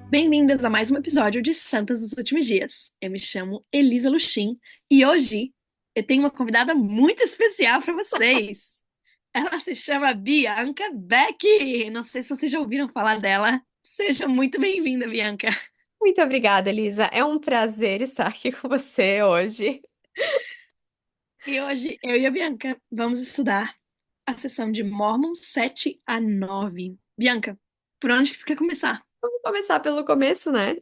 Bem-vindas a mais um episódio de Santas dos Últimos Dias. Eu me chamo Elisa Luxim e hoje eu tenho uma convidada muito especial para vocês. Ela se chama Bianca Beck. Não sei se vocês já ouviram falar dela. Seja muito bem-vinda, Bianca. Muito obrigada, Elisa. É um prazer estar aqui com você hoje. E hoje eu e a Bianca vamos estudar a sessão de Mórmon 7 a 9. Bianca, por onde que você quer começar? Vamos começar pelo começo, né?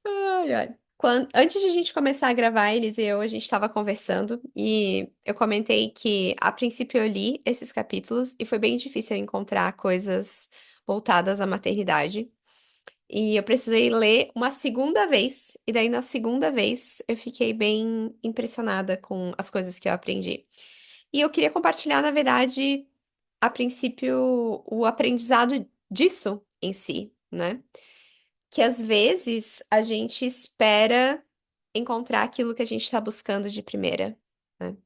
Ai, ai. Antes de a gente começar a gravar, Elisa e eu, a gente estava conversando e eu comentei que, a princípio, eu li esses capítulos e foi bem difícil eu encontrar coisas voltadas à maternidade. E eu precisei ler uma segunda vez, e daí na segunda vez eu fiquei bem impressionada com as coisas que eu aprendi. E eu queria compartilhar, na verdade, a princípio, o aprendizado disso em si, né? Que às vezes a gente espera encontrar aquilo que a gente está buscando de primeira, né?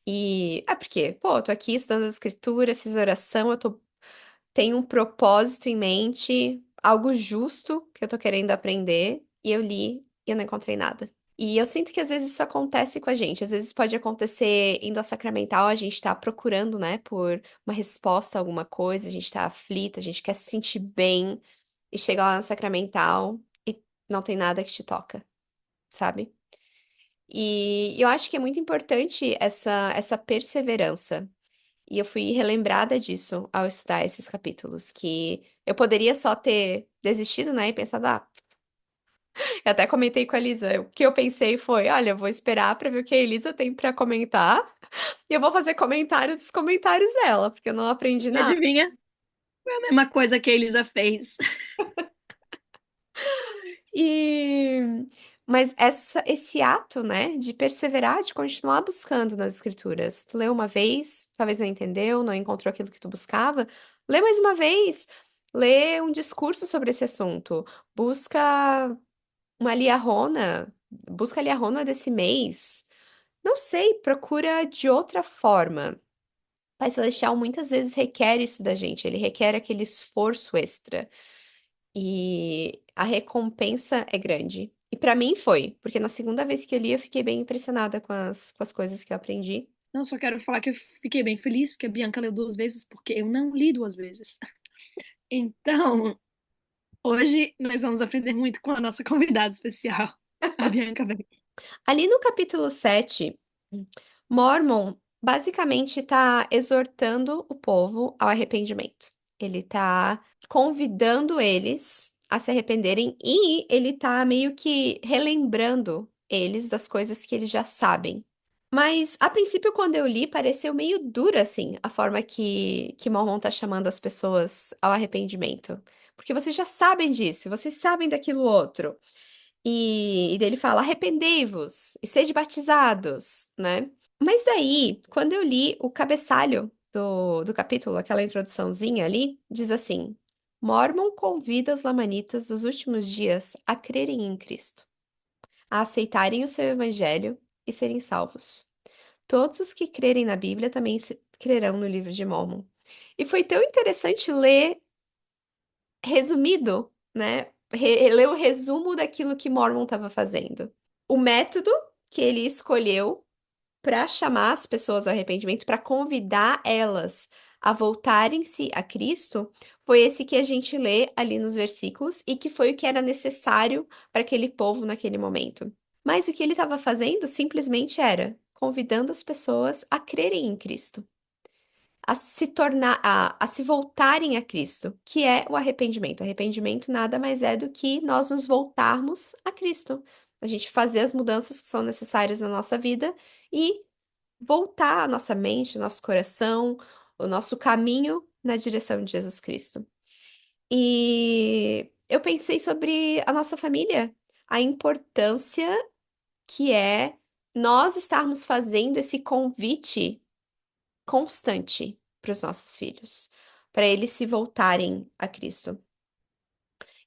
E é porque, pô, eu tô aqui estudando as escrituras, fiz oração, tenho um propósito em mente, algo justo que eu tô querendo aprender, e eu li e eu não encontrei nada. E eu sinto que às vezes isso acontece com a gente. Às vezes pode acontecer indo a sacramental, a gente tá procurando, né, por uma resposta a alguma coisa, a gente tá aflita, a gente quer se sentir bem, e chega lá na sacramental e não tem nada que te toca, sabe? E eu acho que é muito importante essa perseverança. E eu fui relembrada disso ao estudar esses capítulos, que eu poderia só ter desistido, né, e pensado, ah, eu até comentei com a Elisa, o que eu pensei foi, olha, eu vou esperar pra ver o que a Elisa tem pra comentar, e eu vou fazer comentário dos comentários dela, porque eu não aprendi nada. Adivinha? Foi a mesma coisa que a Elisa fez. E mas esse ato, né, de perseverar, de continuar buscando nas escrituras. Tu leu uma vez, talvez não entendeu, não encontrou aquilo que tu buscava, lê mais uma vez. Lê um discurso sobre esse assunto. Busca uma liarrona, busca a liarrona desse mês. Não sei, procura de outra forma. Pai Celestial muitas vezes requer isso da gente, ele requer aquele esforço extra. E a recompensa é grande. E pra mim foi, porque na segunda vez que eu li eu fiquei bem impressionada com as coisas que eu aprendi. Não, só quero falar que eu fiquei bem feliz que a Bianca leu duas vezes, porque eu não li duas vezes. Então, hoje nós vamos aprender muito com a nossa convidada especial, a Bianca Beck. Ali no capítulo 7, Mormon basicamente está exortando o povo ao arrependimento. Ele está convidando eles a se arrependerem e ele está meio que relembrando eles das coisas que eles já sabem. Mas, a princípio, quando eu li, pareceu meio dura, assim, a forma que Mormon tá chamando as pessoas ao arrependimento. Porque vocês já sabem disso, vocês sabem daquilo outro. E daí ele fala: arrependei-vos e sede batizados, né? Mas daí, quando eu li o cabeçalho do capítulo, aquela introduçãozinha ali, diz assim: Mormon convida os lamanitas dos últimos dias a crerem em Cristo, a aceitarem o seu evangelho e serem salvos. Todos os que crerem na Bíblia também crerão no livro de Mórmon. E foi tão interessante ler resumido, né? Ler o resumo daquilo que Mormon estava fazendo. O método que ele escolheu para chamar as pessoas ao arrependimento, para convidar elas a voltarem-se a Cristo, foi esse que a gente lê ali nos versículos e que foi o que era necessário para aquele povo naquele momento. Mas o que ele estava fazendo simplesmente era convidando as pessoas a crerem em Cristo, a se tornar, a se voltarem a Cristo, que é o arrependimento. Arrependimento nada mais é do que nós nos voltarmos a Cristo. A gente fazer as mudanças que são necessárias na nossa vida e voltar a nossa mente, nosso coração, o nosso caminho na direção de Jesus Cristo. E eu pensei sobre a nossa família, a importância que é nós estarmos fazendo esse convite constante para os nossos filhos, para eles se voltarem a Cristo.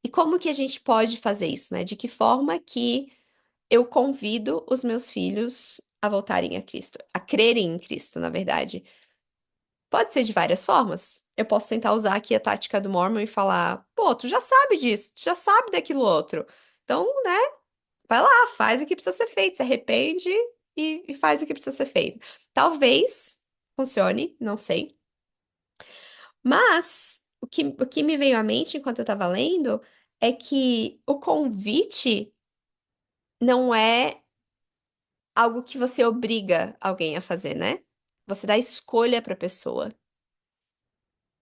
E como que a gente pode fazer isso, né? De que forma que eu convido os meus filhos a voltarem a Cristo, a crerem em Cristo, na verdade. Pode ser de várias formas. Eu posso tentar usar aqui a tática do Mormon e falar: pô, tu já sabe disso, tu já sabe daquilo outro. Então, né, vai lá, faz o que precisa ser feito, se arrepende e faz o que precisa ser feito. Talvez funcione, não sei. Mas o que me veio à mente enquanto eu estava lendo é que o convite não é algo que você obriga alguém a fazer, né? Você dá escolha para a pessoa.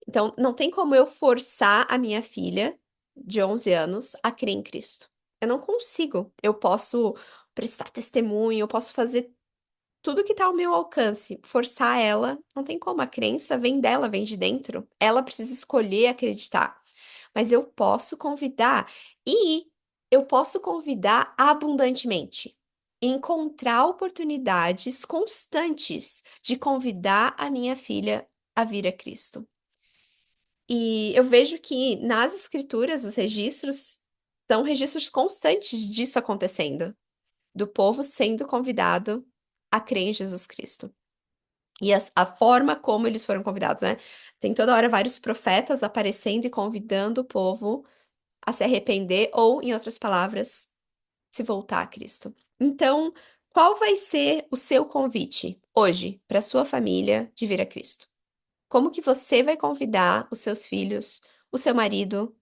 Então, não tem como eu forçar a minha filha de 11 anos a crer em Cristo. Eu não consigo. Eu posso prestar testemunho, eu posso fazer tudo que está ao meu alcance. Forçar ela, não tem como. A crença vem dela, vem de dentro. Ela precisa escolher acreditar. Mas eu posso convidar. E eu posso convidar abundantemente. Encontrar oportunidades constantes de convidar a minha filha a vir a Cristo. E eu vejo que nas escrituras, os registros são registros constantes disso acontecendo, do povo sendo convidado a crer em Jesus Cristo. E a forma como eles foram convidados, né? Tem toda hora vários profetas aparecendo e convidando o povo a se arrepender, ou, em outras palavras, se voltar a Cristo. Então, qual vai ser o seu convite hoje para sua família de vir a Cristo? Como que você vai convidar os seus filhos, o seu marido,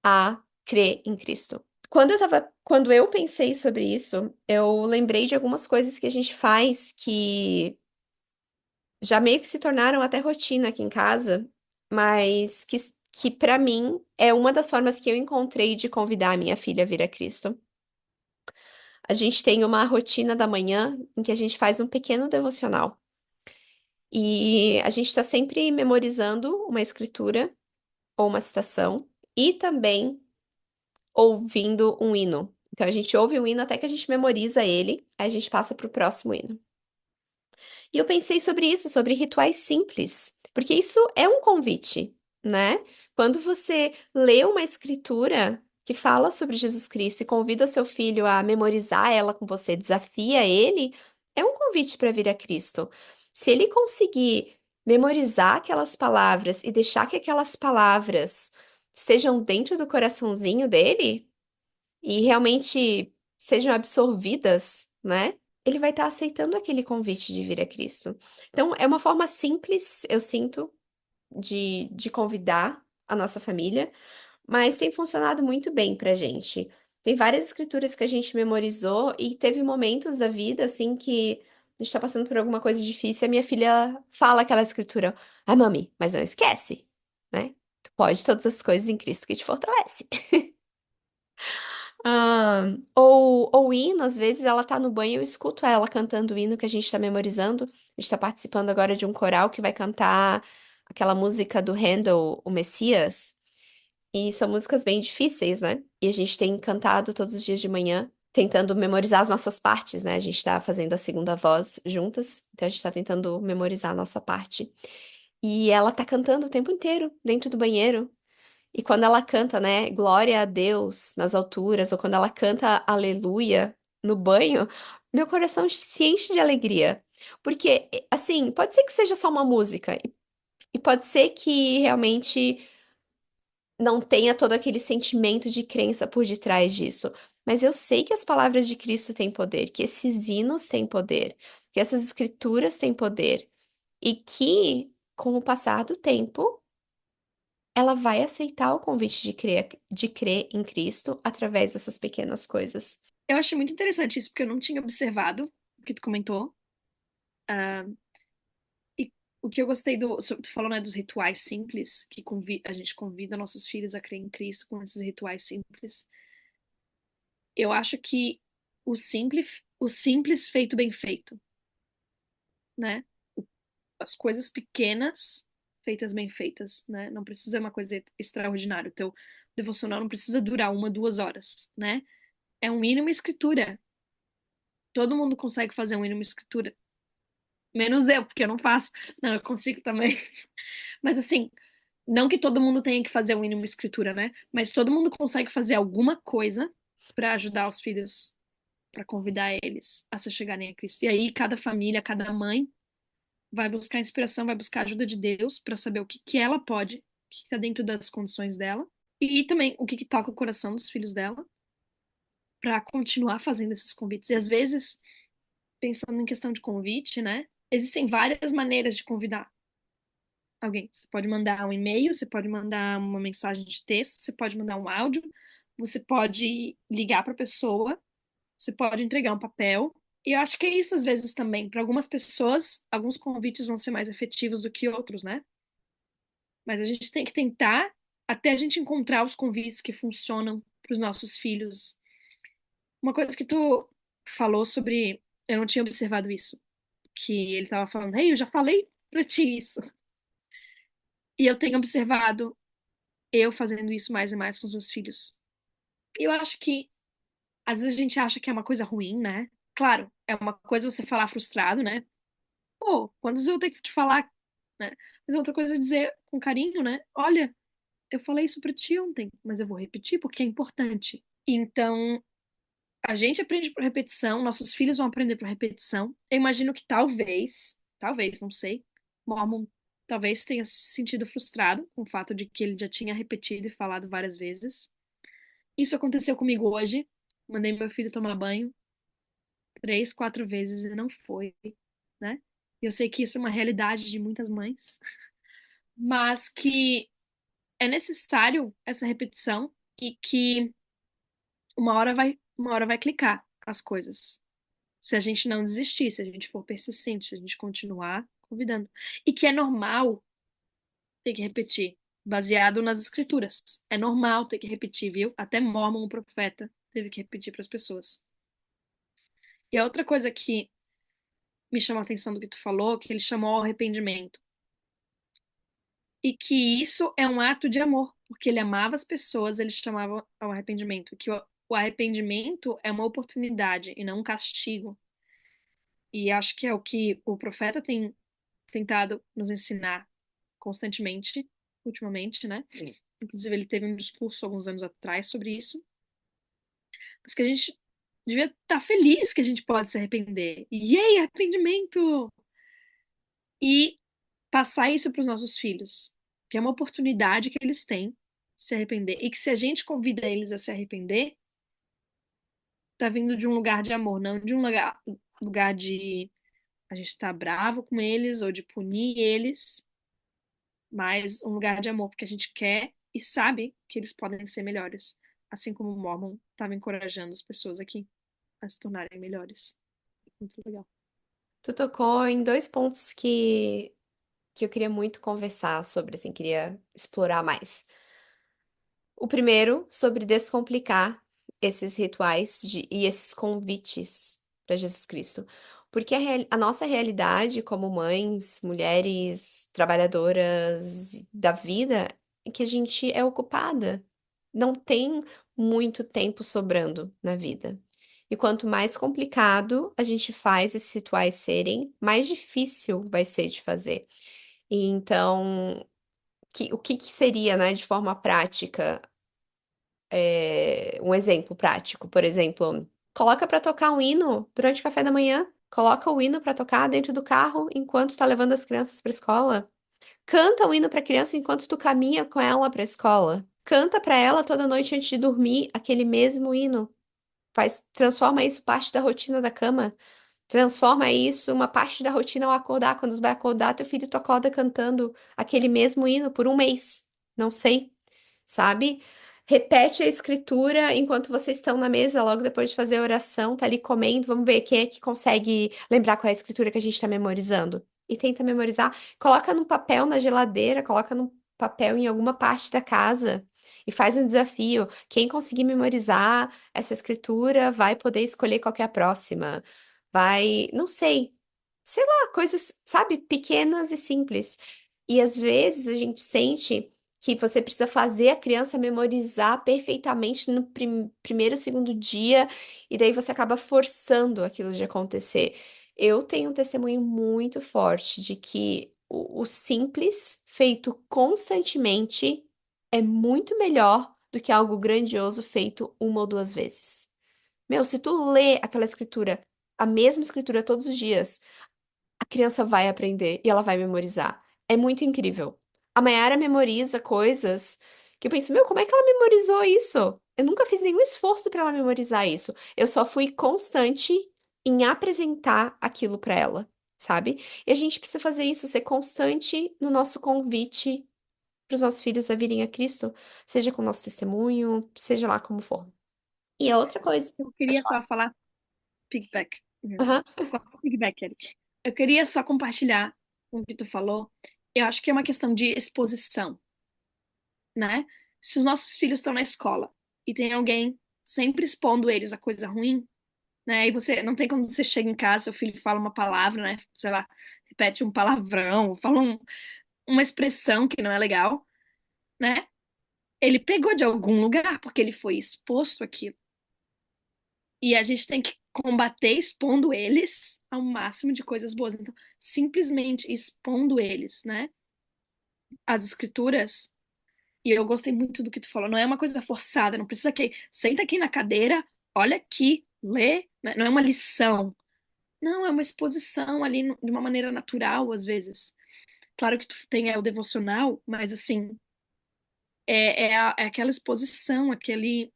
a crer em Cristo? Quando eu pensei sobre isso, eu lembrei de algumas coisas que a gente faz que já meio que se tornaram até rotina aqui em casa, mas que para mim é uma das formas que eu encontrei de convidar a minha filha a vir a Cristo. A gente tem uma rotina da manhã em que a gente faz um pequeno devocional. E a gente está sempre memorizando uma escritura ou uma citação e também ouvindo um hino. Então a gente ouve um hino até que a gente memoriza ele, aí a gente passa para o próximo hino. E eu pensei sobre isso, sobre rituais simples, porque isso é um convite, né? Quando você lê uma escritura que fala sobre Jesus Cristo e convida seu filho a memorizar ela com você, desafia ele, é um convite para vir a Cristo. Se ele conseguir memorizar aquelas palavras e deixar que aquelas palavras estejam dentro do coraçãozinho dele e realmente sejam absorvidas, né? Ele vai estar aceitando aquele convite de vir a Cristo. Então, é uma forma simples, eu sinto, de convidar a nossa família, mas tem funcionado muito bem pra gente. Tem várias escrituras que a gente memorizou e teve momentos da vida, assim, que a gente tá passando por alguma coisa difícil e a minha filha fala aquela escritura. Ah, mami, mas não esquece, né? Tu pode todas as coisas em Cristo que te fortalece. Ou hino, às vezes ela tá no banho, eu escuto ela cantando o hino que a gente tá memorizando. A gente tá participando agora de um coral que vai cantar aquela música do Handel, o Messias. E são músicas bem difíceis, né? E a gente tem cantado todos os dias de manhã, tentando memorizar as nossas partes, né? A gente tá fazendo a segunda voz juntas, então a gente tá tentando memorizar a nossa parte. E ela tá cantando o tempo inteiro dentro do banheiro. E quando ela canta, né, glória a Deus nas alturas, ou quando ela canta aleluia no banho, meu coração se enche de alegria. Porque, assim, pode ser que seja só uma música, e pode ser que realmente não tenha todo aquele sentimento de crença por detrás disso. Mas eu sei que as palavras de Cristo têm poder, que esses hinos têm poder, que essas escrituras têm poder, e que, com o passar do tempo, ela vai aceitar o convite de crer em Cristo através dessas pequenas coisas. Eu achei muito interessante isso, porque eu não tinha observado o que tu comentou. Ah, e o que eu gostei tu falou, né, dos rituais simples, que a gente convida nossos filhos a crer em Cristo com esses rituais simples. Eu acho que o simples feito bem feito, né? As coisas pequenas feitas bem feitas, né? Não precisa ser uma coisa extraordinária. O teu devocional não precisa durar 1, 2 horas, né? É um hino e uma escritura. Todo mundo consegue fazer um hino e uma escritura. Menos eu, porque eu não faço. Não, eu consigo também. Mas assim, não que todo mundo tenha que fazer um hino e uma escritura, né? Mas todo mundo consegue fazer alguma coisa para ajudar os filhos, para convidar eles a se chegarem a Cristo. E aí, cada família, cada mãe vai buscar inspiração, vai buscar ajuda de Deus para saber o que que ela pode, o que está dentro das condições dela, e também o que que toca o coração dos filhos dela, para continuar fazendo esses convites. E às vezes, pensando em questão de convite, né? Existem várias maneiras de convidar alguém. Você pode mandar um e-mail, você pode mandar uma mensagem de texto, você pode mandar um áudio, você pode ligar para a pessoa, você pode entregar um papel. E eu acho que é isso às vezes também. Para algumas pessoas, alguns convites vão ser mais efetivos do que outros, né? Mas a gente tem que tentar até a gente encontrar os convites que funcionam para os nossos filhos. Uma coisa que tu falou sobre, eu não tinha observado isso, que ele estava falando, ei, eu já falei para ti isso. E eu tenho observado eu fazendo isso mais e mais com os meus filhos. E eu acho que às vezes a gente acha que é uma coisa ruim, né? Claro, é uma coisa você falar frustrado, né? Pô, quantas vezes eu vou ter que te falar, né? Mas é outra coisa é dizer com carinho, né? Olha, eu falei isso pra ti ontem, mas eu vou repetir porque é importante. Então, a gente aprende por repetição, nossos filhos vão aprender por repetição. Eu imagino que talvez, não sei, Mormon talvez tenha se sentido frustrado com o fato de que ele já tinha repetido e falado várias vezes. Isso aconteceu comigo hoje. Mandei meu filho tomar banho 3, 4 vezes e não foi, né? Eu sei que isso é uma realidade de muitas mães, mas que é necessário essa repetição e que uma hora vai clicar as coisas. Se a gente não desistir, se a gente for persistente, se a gente continuar convidando. E que é normal ter que repetir, baseado nas escrituras. É normal ter que repetir, viu? Até Mormon, o profeta, teve que repetir para as pessoas. E a outra coisa que me chamou a atenção do que tu falou, que ele chamou ao arrependimento. E que isso é um ato de amor, porque ele amava as pessoas, ele chamava ao arrependimento. Que o arrependimento é uma oportunidade e não um castigo. E acho que é o que o profeta tem tentado nos ensinar constantemente, ultimamente, né? Inclusive, ele teve um discurso alguns anos atrás sobre isso. Mas que a gente devia estar feliz que a gente pode se arrepender. Yay, arrependimento! E passar isso para os nossos filhos, que é uma oportunidade que eles têm de se arrepender. E que se a gente convida eles a se arrepender, tá vindo de um lugar de amor, não de um lugar de a gente estar bravo com eles ou de punir eles, mas um lugar de amor, porque a gente quer e sabe que eles podem ser melhores. Assim como o Mormon estava encorajando as pessoas aqui a se tornarem melhores. Muito legal. Tu tocou em dois pontos que eu queria muito conversar sobre, assim, queria explorar mais. O primeiro, sobre descomplicar esses rituais e esses convites para Jesus Cristo. Porque a nossa realidade como mães, mulheres, trabalhadoras da vida, é que a gente é ocupada. Não tem muito tempo sobrando na vida. E quanto mais complicado a gente faz esses rituais serem, mais difícil vai ser de fazer. E então, o que que seria, né, de forma prática? Um exemplo prático, por exemplo, coloca pra tocar um hino durante o café da manhã, coloca o hino pra tocar dentro do carro enquanto tá levando as crianças pra escola. Canta o hino pra criança enquanto tu caminha com ela pra escola. Canta pra ela toda noite antes de dormir aquele mesmo hino. Transforma isso parte da rotina da cama. Transforma isso uma parte da rotina ao acordar. Quando tu vai acordar, teu filho tu acorda cantando aquele mesmo hino por um mês. Não sei, sabe? Repete a escritura enquanto vocês estão na mesa, logo depois de fazer a oração, tá ali comendo. Vamos ver quem é que consegue lembrar qual é a escritura que a gente está memorizando. E tenta memorizar. Coloca num papel na geladeira, coloca num papel em alguma parte da casa. E faz um desafio. Quem conseguir memorizar essa escritura vai poder escolher qual que é a próxima. Vai, não sei lá, coisas, sabe, pequenas e simples. E às vezes a gente sente que você precisa fazer a criança memorizar perfeitamente no primeiro, segundo dia, e daí você acaba forçando aquilo de acontecer. Eu tenho um testemunho muito forte de que o simples, feito constantemente, é muito melhor do que algo grandioso feito uma ou duas vezes. Meu, se tu lê aquela escritura, a mesma escritura todos os dias, a criança vai aprender e ela vai memorizar. É muito incrível. A Mayara memoriza coisas que eu penso, meu, como é que ela memorizou isso? Eu nunca fiz nenhum esforço para ela memorizar isso. Eu só fui constante em apresentar aquilo para ela, sabe? E a gente precisa fazer isso, ser constante no nosso convite para os nossos filhos a virem a Cristo, seja com o nosso testemunho, seja lá como for. E a outra coisa, Eu pode queria falar. só falar pigback. Aham. Pigback, Eric. Eu queria só compartilhar com o que tu falou. Eu acho que é uma questão de exposição, né? Se os nossos filhos estão na escola e tem alguém sempre expondo eles a coisa ruim, né? E você não tem como você chega em casa, seu filho fala uma palavra, né? Sei lá, repete um palavrão, fala uma expressão que não é legal, né? Ele pegou de algum lugar porque ele foi exposto àquilo. E a gente tem que combater expondo eles ao máximo de coisas boas. Então, simplesmente expondo eles, né? As escrituras. E eu gostei muito do que tu falou. Não é uma coisa forçada, não precisa que senta aqui na cadeira, olha aqui, lê, né? Não é uma lição. Não, é uma exposição ali de uma maneira natural, às vezes. Claro que tu tem o devocional, mas assim, é aquela exposição, aquele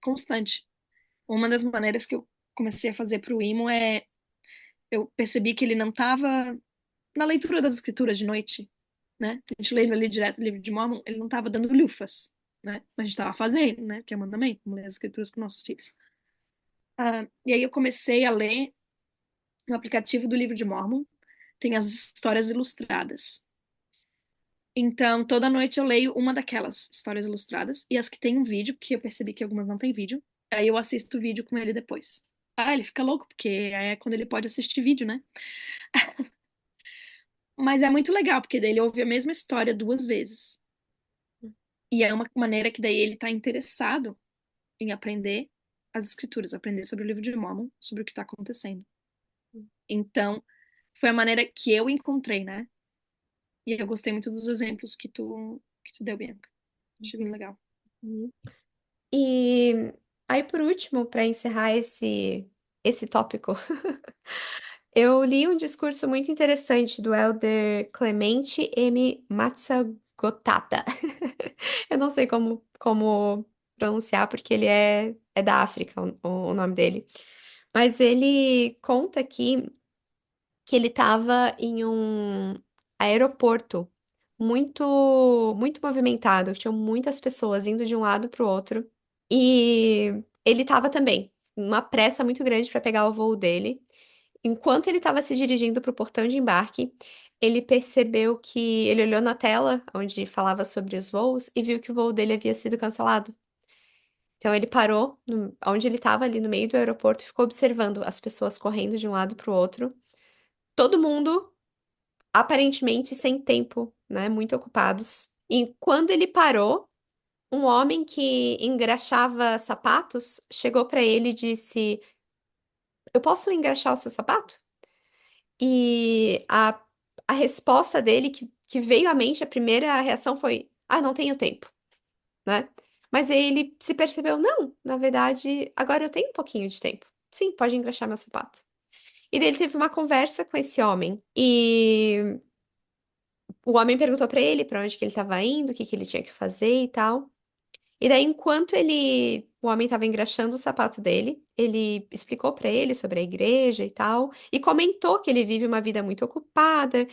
constante. Uma das maneiras que eu comecei a fazer para o Imo é eu percebi que ele não estava na leitura das escrituras de noite, né? A gente lê ali direto o livro de Mormon, ele não estava dando lufas, né? Mas a gente estava fazendo, né? Que é mandamento, vamos ler as escrituras com nossos filhos. E aí eu comecei a ler no aplicativo do livro de Mormon, tem as histórias ilustradas. Então, toda noite eu leio uma daquelas histórias ilustradas e as que tem um vídeo, porque eu percebi que algumas não tem vídeo. Aí eu assisto o vídeo com ele depois. Ah, ele fica louco, porque é quando ele pode assistir vídeo, né? Mas é muito legal, porque daí ele ouve a mesma história duas vezes. E é uma maneira que daí ele tá interessado em aprender as escrituras, aprender sobre o livro de Mormon, sobre o que tá acontecendo. Então, foi a maneira que eu encontrei, né? E eu gostei muito dos exemplos que tu deu, Bianca. Achei bem legal. Uhum. E aí, por último, para encerrar esse tópico, eu li um discurso muito interessante do elder Clemente M. Matsagotata. Eu não sei como pronunciar, porque ele é da África, o nome dele. Mas ele conta aqui que ele estava em um aeroporto muito movimentado, tinham muitas pessoas indo de um lado para o outro. E ele estava também, uma pressa muito grande para pegar o voo dele. Enquanto ele estava se dirigindo para o portão de embarque, ele percebeu que ele olhou na tela onde falava sobre os voos e viu que o voo dele havia sido cancelado. Então ele parou onde ele estava ali no meio do aeroporto e ficou observando as pessoas correndo de um lado para o outro. Todo mundo aparentemente sem tempo, né? Muito ocupados. E quando ele parou, um homem que engraxava sapatos chegou para ele e disse: Eu posso engraxar o seu sapato? E a resposta dele, que veio à mente, a primeira reação foi: Ah, não tenho tempo, né? Mas aí ele se percebeu: Não, na verdade, agora eu tenho um pouquinho de tempo. Sim, pode engraxar meu sapato. E daí ele teve uma conversa com esse homem. E o homem perguntou pra ele pra onde que ele estava indo, o que que ele tinha que fazer e tal. E daí, enquanto o homem estava engraxando o sapato dele, ele explicou pra ele sobre a igreja e tal, e comentou que ele vive uma vida muito ocupada,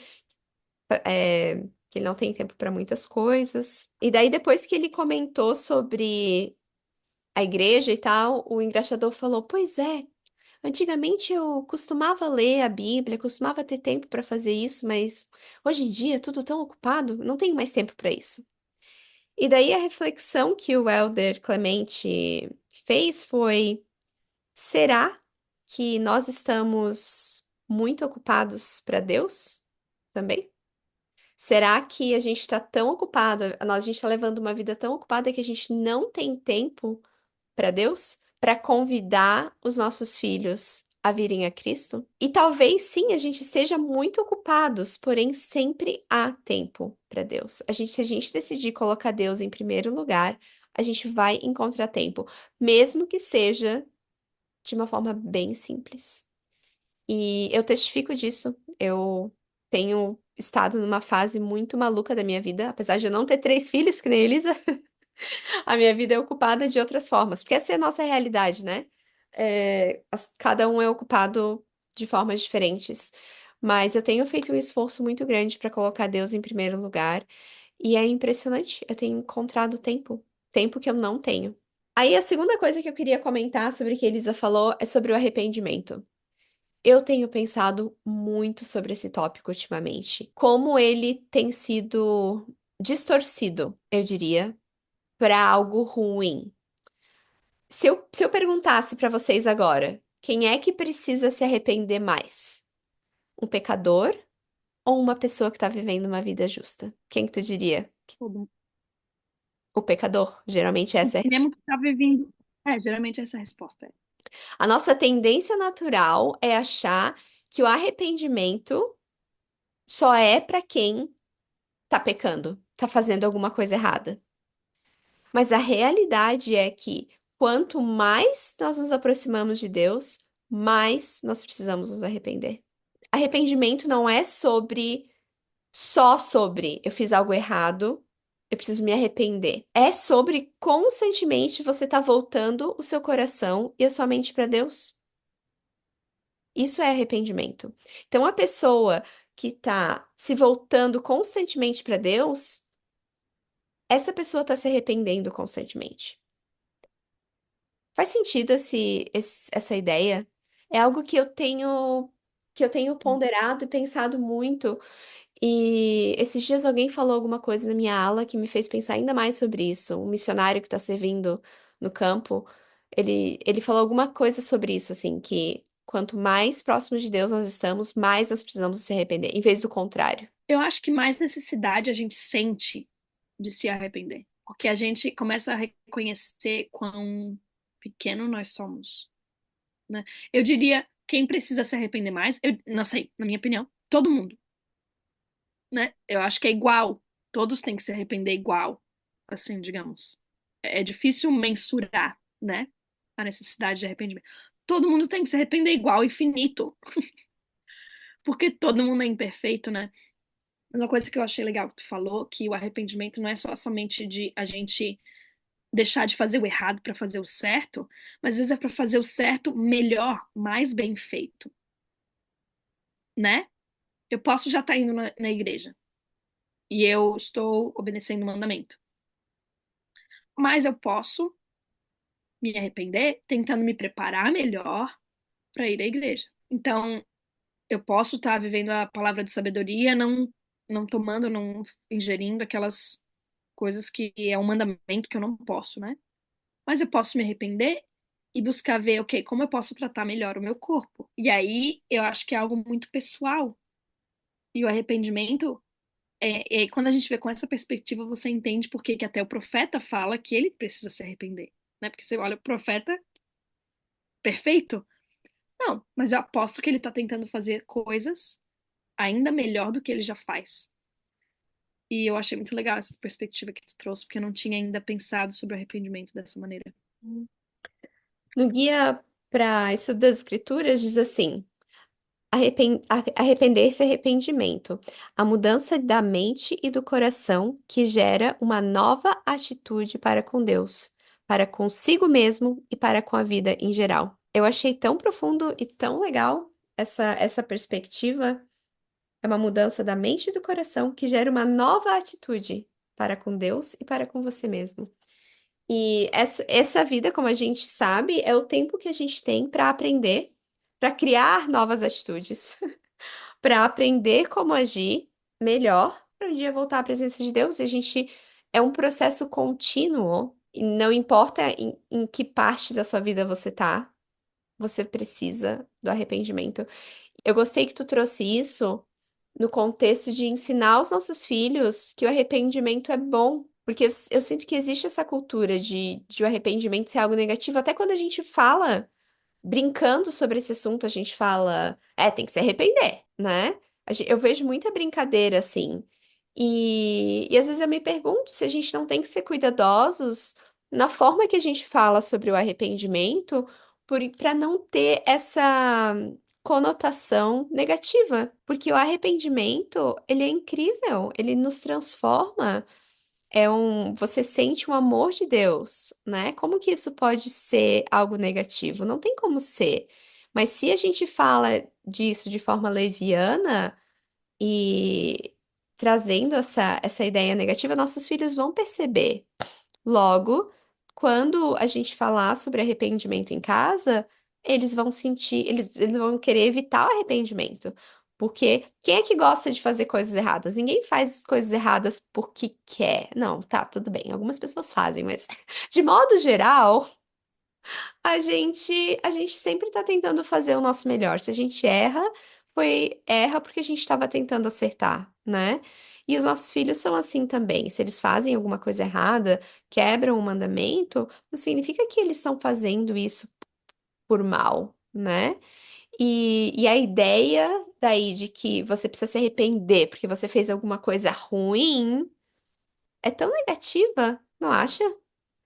que ele não tem tempo pra muitas coisas. E daí, depois que ele comentou sobre a igreja e tal, o engraxador falou: Pois é. Antigamente eu costumava ler a Bíblia, costumava ter tempo para fazer isso, mas hoje em dia é tudo tão ocupado, não tenho mais tempo para isso. E daí a reflexão que o Elder Clemente fez foi: será que nós estamos muito ocupados para Deus também? Será que a gente está tão ocupado, a gente está levando uma vida tão ocupada que a gente não tem tempo para Deus, para convidar os nossos filhos a virem a Cristo? E talvez sim, a gente seja muito ocupados, porém sempre há tempo para Deus. Se a gente decidir colocar Deus em primeiro lugar, a gente vai encontrar tempo, mesmo que seja de uma forma bem simples. E eu testifico disso. Eu tenho estado numa fase muito maluca da minha vida, apesar de eu não ter três filhos, que nem a Elisa, a minha vida é ocupada de outras formas, porque essa é a nossa realidade, né? Cada um é ocupado de formas diferentes. Mas eu tenho feito um esforço muito grande para colocar Deus em primeiro lugar, e é impressionante. Eu tenho encontrado tempo, tempo que eu não tenho. Aí a segunda coisa que eu queria comentar sobre o que a Elisa falou é sobre o arrependimento. Eu tenho pensado muito sobre esse tópico ultimamente. Como ele tem sido distorcido, eu diria, para algo ruim. Se eu perguntasse para vocês agora, quem é que precisa se arrepender mais? Um pecador ou uma pessoa que está vivendo uma vida justa? Quem que tu diria? Todo O pecador. Geralmente essa é a mesmo que tá vivendo. Geralmente essa é a resposta. A nossa tendência natural é achar que o arrependimento só é para quem tá pecando, tá fazendo alguma coisa errada. Mas a realidade é que quanto mais nós nos aproximamos de Deus, mais nós precisamos nos arrepender. Arrependimento não é só sobre eu fiz algo errado, eu preciso me arrepender. É sobre constantemente você tá voltando o seu coração e a sua mente para Deus. Isso é arrependimento. Então, a pessoa que está se voltando constantemente para Deus, essa pessoa está se arrependendo constantemente. Faz sentido essa ideia? É algo que eu tenho ponderado e pensado muito. E esses dias alguém falou alguma coisa na minha aula que me fez pensar ainda mais sobre isso. Um missionário que está servindo no campo, ele falou alguma coisa sobre isso, assim, que quanto mais próximos de Deus nós estamos, mais nós precisamos se arrepender, em vez do contrário. Eu acho que mais necessidade a gente sente de se arrepender, porque a gente começa a reconhecer quão pequeno nós somos, né? Eu diria quem precisa se arrepender mais, eu não sei, na minha opinião, todo mundo, né? Eu acho que é igual, todos têm que se arrepender igual, assim, digamos. É difícil mensurar, né? A necessidade de arrependimento. Todo mundo tem que se arrepender igual, infinito, porque todo mundo é imperfeito, né? Mas uma coisa que eu achei legal que tu falou, que o arrependimento não é só somente de a gente deixar de fazer o errado para fazer o certo, mas às vezes é para fazer o certo melhor, mais bem feito, né? Eu posso já estar indo na igreja e eu estou obedecendo o mandamento, mas eu posso me arrepender tentando me preparar melhor para ir à igreja. Então, eu posso estar vivendo a palavra de sabedoria, não tomando, não ingerindo aquelas coisas que é um mandamento que eu não posso, né? Mas eu posso me arrepender e buscar ver, ok, como eu posso tratar melhor o meu corpo. E aí eu acho que é algo muito pessoal. E o arrependimento, quando a gente vê com essa perspectiva, você entende por que que até o profeta fala que ele precisa se arrepender, né? Porque você olha o profeta perfeito? Não, mas eu aposto que ele está tentando fazer coisas ainda melhor do que ele já faz. E eu achei muito legal essa perspectiva que tu trouxe, porque eu não tinha ainda pensado sobre o arrependimento dessa maneira. No guia para estudo das escrituras diz assim: arrepender-se é arrependimento, a mudança da mente e do coração que gera uma nova atitude para com Deus, para consigo mesmo e para com a vida em geral. Eu achei tão profundo e tão legal essa perspectiva. É uma mudança da mente e do coração que gera uma nova atitude para com Deus e para com você mesmo. E essa vida, como a gente sabe, é o tempo que a gente tem para aprender, para criar novas atitudes, para aprender como agir melhor, para um dia voltar à presença de Deus. E a gente é um processo contínuo, e não importa em que parte da sua vida você tá, você precisa do arrependimento. Eu gostei que tu trouxe isso no contexto de ensinar aos nossos filhos que o arrependimento é bom. Porque eu sinto que existe essa cultura de o arrependimento ser algo negativo. Até quando a gente fala, brincando sobre esse assunto, a gente fala, tem que se arrepender, né? Eu vejo muita brincadeira assim. E às vezes eu me pergunto se a gente não tem que ser cuidadosos na forma que a gente fala sobre o arrependimento, para não ter essa conotação negativa, porque o arrependimento, ele é incrível, ele nos transforma. Você sente o amor de Deus, né? Como que isso pode ser algo negativo? Não tem como ser. Mas se a gente fala disso de forma leviana e trazendo essa ideia negativa, nossos filhos vão perceber. Logo, quando a gente falar sobre arrependimento em casa, eles vão sentir, eles vão querer evitar o arrependimento. Porque quem é que gosta de fazer coisas erradas? Ninguém faz coisas erradas porque quer. Não, tá, tudo bem. Algumas pessoas fazem, mas de modo geral, a gente sempre tá tentando fazer o nosso melhor. Se a gente erra, erra porque a gente estava tentando acertar, né? E os nossos filhos são assim também. Se eles fazem alguma coisa errada, quebram o mandamento, não significa que eles estão fazendo isso por mal, né? E a ideia daí de que você precisa se arrepender porque você fez alguma coisa ruim é tão negativa, não acha?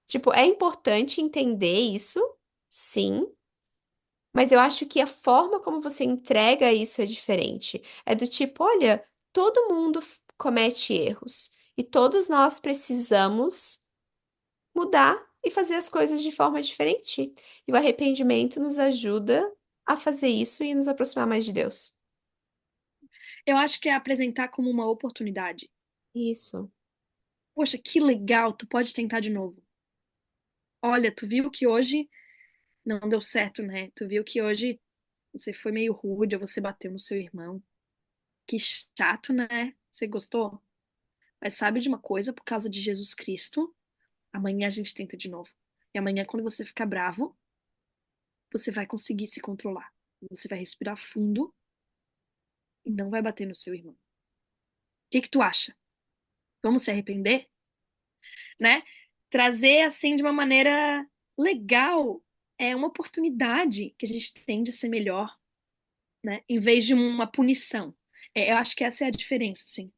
Tipo, é importante entender isso, sim. Mas eu acho que a forma como você entrega isso é diferente. É do tipo, olha, todo mundo comete erros e todos nós precisamos mudar e fazer as coisas de forma diferente. E o arrependimento nos ajuda a fazer isso e nos aproximar mais de Deus. Eu acho que é apresentar como uma oportunidade. Isso. Poxa, que legal, tu pode tentar de novo. Olha, tu viu que hoje não deu certo, né? Tu viu que hoje você foi meio rude, ou você bateu no seu irmão. Que chato, né? Você gostou? Mas sabe de uma coisa? Por causa de Jesus Cristo, amanhã a gente tenta de novo. E amanhã, quando você ficar bravo, você vai conseguir se controlar. Você vai respirar fundo e não vai bater no seu irmão. O que que tu acha? Vamos se arrepender? Né? Trazer assim de uma maneira legal é uma oportunidade que a gente tem de ser melhor, né? Em vez de uma punição. Eu acho que essa é a diferença, assim.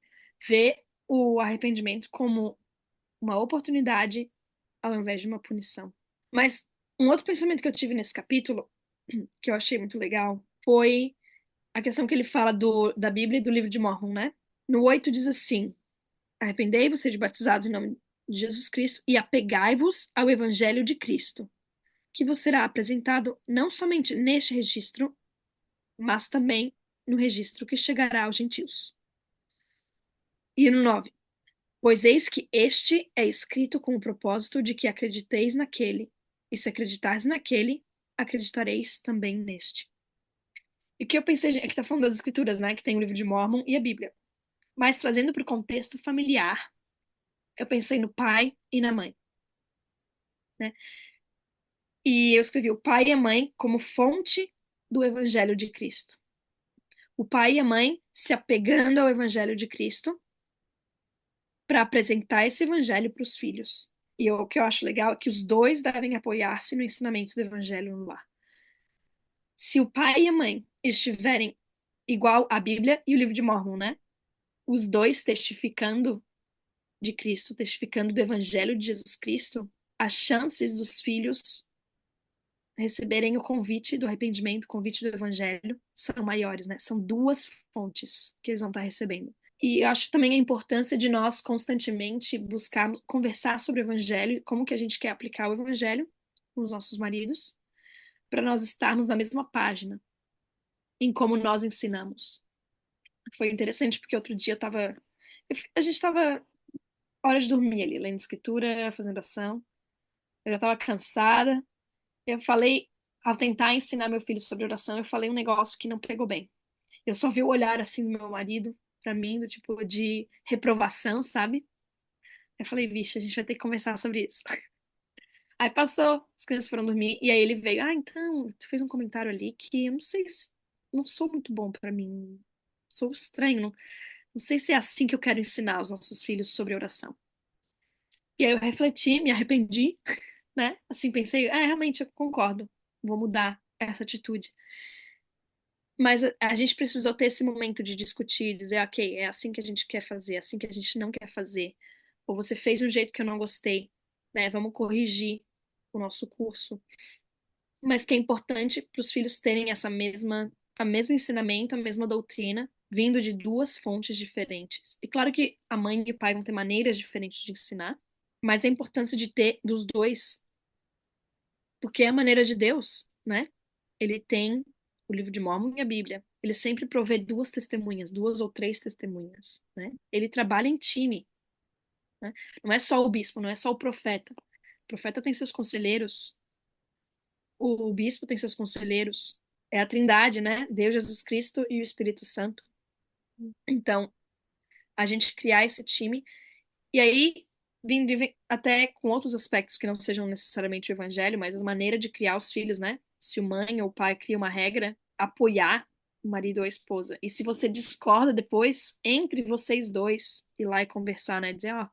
Ver o arrependimento como uma oportunidade ao invés de uma punição. Mas um outro pensamento que eu tive nesse capítulo, que eu achei muito legal, foi a questão que ele fala da Bíblia e do livro de Mórmon, né? No 8 diz assim: arrependei-vos, sede batizados em nome de Jesus Cristo e apegai-vos ao Evangelho de Cristo, que vos será apresentado não somente neste registro, mas também no registro que chegará aos gentios. E no 9: pois eis que este é escrito com o propósito de que acrediteis naquele, e se acreditares naquele, acreditareis também neste. E o que eu pensei, é que tá falando das escrituras, né? Que tem o livro de Mórmon e a Bíblia. Mas trazendo para o contexto familiar, eu pensei no pai e na mãe, né? E eu escrevi o pai e a mãe como fonte do Evangelho de Cristo. O pai e a mãe se apegando ao Evangelho de Cristo para apresentar esse Evangelho para os filhos. E o que eu acho legal é que os dois devem apoiar-se no ensinamento do Evangelho no lar. Se o pai e a mãe estiverem igual à Bíblia e o livro de Mórmon, né? Os dois testificando de Cristo, testificando do Evangelho de Jesus Cristo, as chances dos filhos receberem o convite do arrependimento, o convite do Evangelho, são maiores, né? São duas fontes que eles vão estar recebendo. E eu acho também a importância de nós constantemente buscar conversar sobre o Evangelho, como que a gente quer aplicar o Evangelho com os nossos maridos, para nós estarmos na mesma página em como nós ensinamos. Foi interessante porque outro dia a gente estava hora de dormir ali, lendo escritura, fazendo oração. Eu já estava cansada. Eu falei, ao tentar ensinar meu filho sobre oração, eu falei um negócio que não pegou bem. Eu só vi o olhar assim do meu marido pra mim, do tipo de reprovação, sabe? Eu falei, vixe, a gente vai ter que conversar sobre isso. Aí passou, as crianças foram dormir, e aí ele veio, então, tu fez um comentário ali que eu não sei se não sou muito bom pra mim. Sou estranho, não sei se é assim que eu quero ensinar os nossos filhos sobre oração. E aí eu refleti, me arrependi, né? Assim, pensei, realmente eu concordo, vou mudar essa atitude. Mas a gente precisou ter esse momento de discutir, dizer, ok, é assim que a gente quer fazer, é assim que a gente não quer fazer. Ou você fez de um jeito que eu não gostei, né? Vamos corrigir o nosso curso. Mas que é importante para os filhos terem essa mesma o mesmo ensinamento, a mesma doutrina, vindo de duas fontes diferentes. E claro que a mãe e o pai vão ter maneiras diferentes de ensinar, mas a importância de ter dos dois, porque é a maneira de Deus, né? Ele tem o livro de Mórmon e a Bíblia. Ele sempre provê duas testemunhas, duas ou três testemunhas, né? Ele trabalha em time, né? Não é só o bispo, não é só o profeta. O profeta tem seus conselheiros, o bispo tem seus conselheiros. É a Trindade, né? Deus, Jesus Cristo e o Espírito Santo. Então, a gente criar esse time e aí vem até com outros aspectos que não sejam necessariamente o evangelho, mas a maneira de criar os filhos, né? Se o mãe ou o pai cria uma regra, apoiar o marido ou a esposa. E se você discorda depois, entre vocês dois, ir lá e conversar, né? Dizer, ó,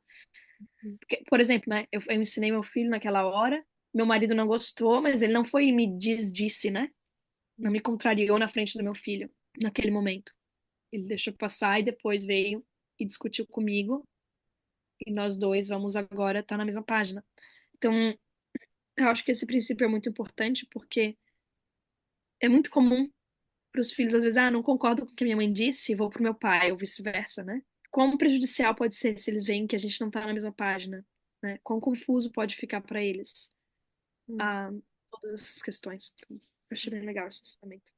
porque, por exemplo, né? Eu ensinei meu filho naquela hora, meu marido não gostou, mas ele não foi e me disse, né? Não me contrariou na frente do meu filho naquele momento. Ele deixou passar e depois veio e discutiu comigo e nós dois vamos agora estar na mesma página. Então, eu acho que esse princípio é muito importante porque é muito comum para os filhos, às vezes, não concordo com o que minha mãe disse, vou pro meu pai, ou vice-versa, né? Quão prejudicial pode ser se eles veem que a gente não está na mesma página, né? Quão confuso pode ficar para eles, Hum. ah, todas essas questões. Então, eu achei bem legal esse ensinamento.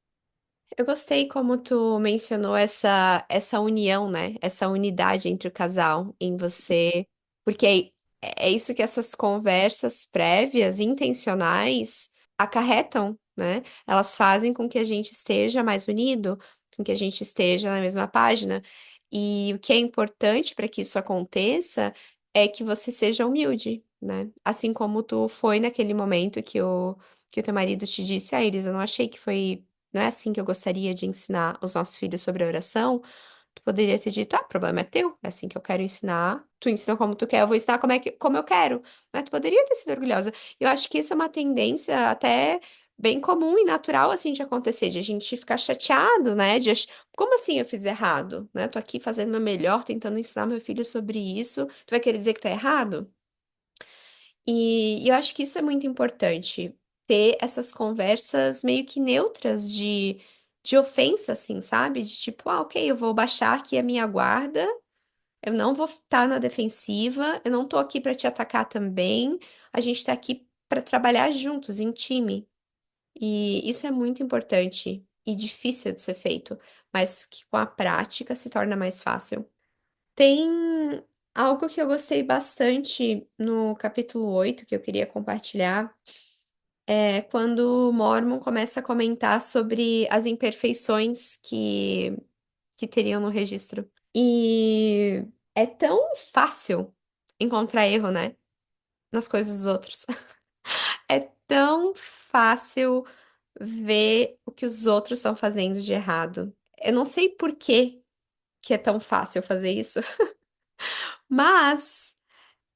Eu gostei como tu mencionou essa união, né? Essa unidade entre o casal em você, porque é isso que essas conversas prévias, intencionais, acarretam, né? Elas fazem com que a gente esteja mais unido, com que a gente esteja na mesma página. E o que é importante para que isso aconteça é que você seja humilde, né? Assim como tu foi naquele momento que o teu marido te disse, Iris, eu não achei que foi não é assim que eu gostaria de ensinar os nossos filhos sobre a oração, tu poderia ter dito, o problema é teu, é assim que eu quero ensinar, tu ensina como tu quer, eu vou ensinar como eu quero, né? Tu poderia ter sido orgulhosa. Eu acho que isso é uma tendência até bem comum e natural, assim, de acontecer, de a gente ficar chateado, né? Como assim eu fiz errado, né? Tô aqui fazendo meu melhor, tentando ensinar meu filho sobre isso, tu vai querer dizer que tá errado? E eu acho que isso é muito importante, ter essas conversas meio que neutras de ofensa, assim, sabe? De tipo, ok, eu vou baixar aqui a minha guarda, eu não vou estar na defensiva, eu não tô aqui para te atacar também, a gente tá aqui para trabalhar juntos, em time. E isso é muito importante e difícil de ser feito, mas que com a prática se torna mais fácil. Tem algo que eu gostei bastante no capítulo 8 que eu queria compartilhar, é quando o Mormon começa a comentar sobre as imperfeições que teriam no registro. E é tão fácil encontrar erro, né? Nas coisas dos outros. É tão fácil ver o que os outros estão fazendo de errado. Eu não sei por que é tão fácil fazer isso, mas.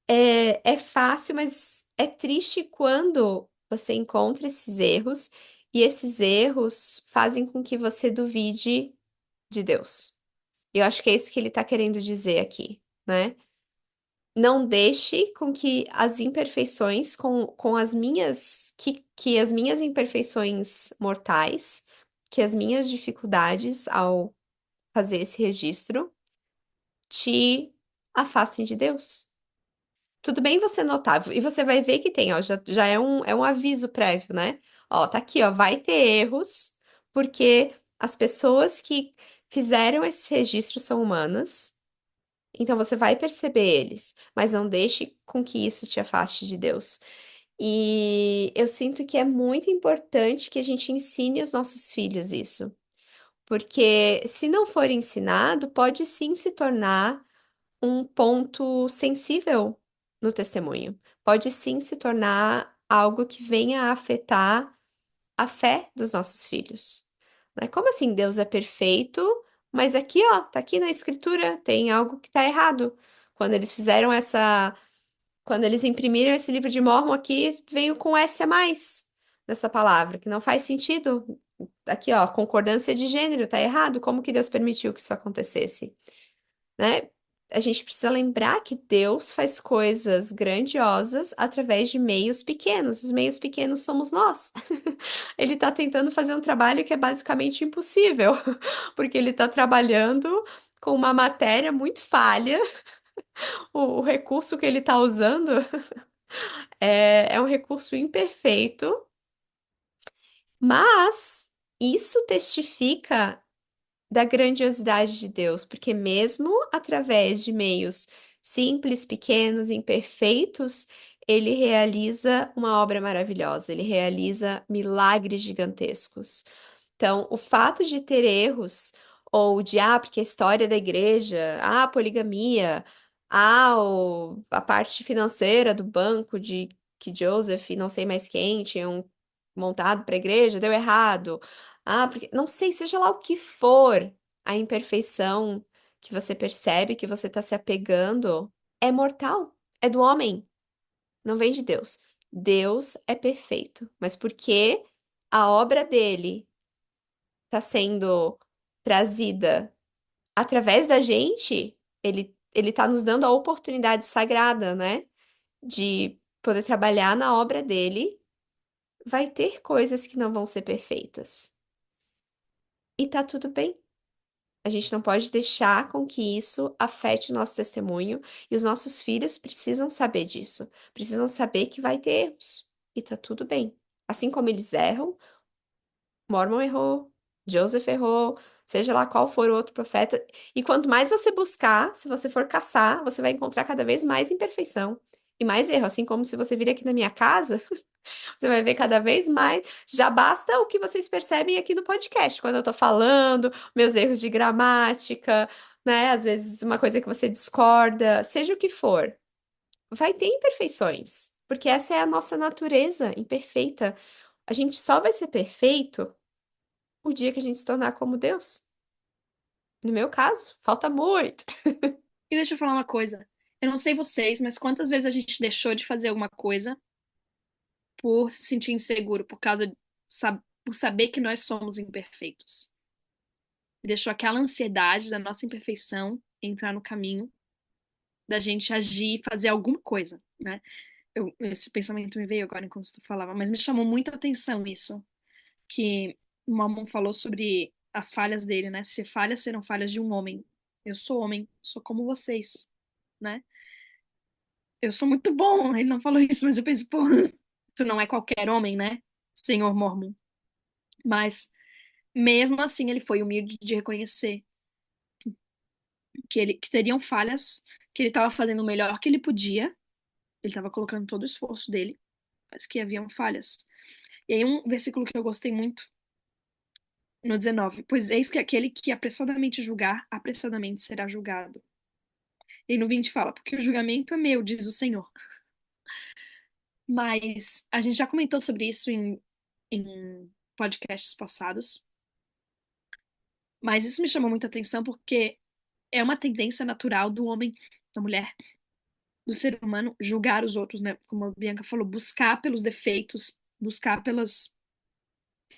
É fácil, mas é triste quando você encontra esses erros e esses erros fazem com que você duvide de Deus. Eu acho que é isso que ele está querendo dizer aqui, né? Não deixe com que as imperfeições, com as minhas, que as minhas imperfeições mortais, que as minhas dificuldades ao fazer esse registro, te afastem de Deus. Tudo bem você notar, e você vai ver que tem, ó, já é um aviso prévio, né? Ó, tá aqui, ó, vai ter erros, porque as pessoas que fizeram esse registro são humanas, então você vai perceber eles, mas não deixe com que isso te afaste de Deus. E eu sinto que é muito importante que a gente ensine os nossos filhos isso, porque se não for ensinado, pode sim se tornar um ponto sensível no testemunho. Pode sim se tornar algo que venha a afetar a fé dos nossos filhos. Né? Como assim Deus é perfeito, mas aqui, ó, tá aqui na escritura, tem algo que tá errado. Quando eles fizeram quando eles imprimiram esse livro de Mórmon aqui, veio com S a mais nessa palavra, que não faz sentido. Aqui, ó, concordância de gênero, tá errado. Como que Deus permitiu que isso acontecesse? Né? a gente precisa lembrar que Deus faz coisas grandiosas através de meios pequenos. Os meios pequenos somos nós. Ele está tentando fazer um trabalho que é basicamente impossível, porque ele está trabalhando com uma matéria muito falha. O recurso que ele está usando é um recurso imperfeito, mas isso testifica da grandiosidade de Deus, porque mesmo através de meios simples, pequenos, imperfeitos, ele realiza uma obra maravilhosa, ele realiza milagres gigantescos. Então, o fato de ter erros, ou de, porque a história da igreja, a poligamia, a parte financeira do banco de que Joseph, e não sei mais quem, tinham montado para a igreja, deu errado. Porque, não sei, seja lá o que for, a imperfeição que você percebe, que você está se apegando, é mortal, é do homem, não vem de Deus. Deus é perfeito, mas porque a obra dele está sendo trazida através da gente, ele está nos dando a oportunidade sagrada, né, de poder trabalhar na obra dele. Vai ter coisas que não vão ser perfeitas. E tá tudo bem. A gente não pode deixar com que isso afete o nosso testemunho, e os nossos filhos precisam saber disso. Precisam saber que vai ter erros. E tá tudo bem. Assim como eles erram, Mormon errou, Joseph errou, seja lá qual for o outro profeta. E quanto mais você buscar, se você for caçar, você vai encontrar cada vez mais imperfeição e mais erro. Assim como se você vir aqui na minha casa, você vai ver cada vez mais. Já basta o que vocês percebem aqui no podcast, quando eu tô falando, meus erros de gramática, né? Às vezes uma coisa que você discorda, seja o que for, vai ter imperfeições, porque essa é a nossa natureza imperfeita. A gente só vai ser perfeito o dia que a gente se tornar como Deus. No meu caso, falta muito. E deixa eu falar uma coisa. Eu não sei vocês, mas quantas vezes a gente deixou de fazer alguma coisa por se sentir inseguro, por causa de, por saber que nós somos imperfeitos. Deixou aquela ansiedade da nossa imperfeição entrar no caminho da gente agir e fazer alguma coisa, né? Esse pensamento me veio agora enquanto tu falava, mas me chamou muita atenção isso, que o Mormon falou sobre as falhas dele, né? Se falhas serão falhas de um homem. Eu sou homem, sou como vocês, né? Eu sou muito bom. Ele não falou isso, mas eu penso, pô, tu não é qualquer homem, né? Senhor Mormon. Mas mesmo assim, ele foi humilde de reconhecer que teriam falhas, que ele estava fazendo o melhor que ele podia, ele estava colocando todo o esforço dele, mas que haviam falhas. E aí um versículo que eu gostei muito, no 19, pois eis que aquele que apressadamente julgar, apressadamente será julgado. E no 20 fala, porque o julgamento é meu, diz o Senhor. Mas a gente já comentou sobre isso em podcasts passados, mas isso me chamou muita atenção porque é uma tendência natural do homem, da mulher, do ser humano julgar os outros, né? Como a Bianca falou, buscar pelos defeitos, buscar pelas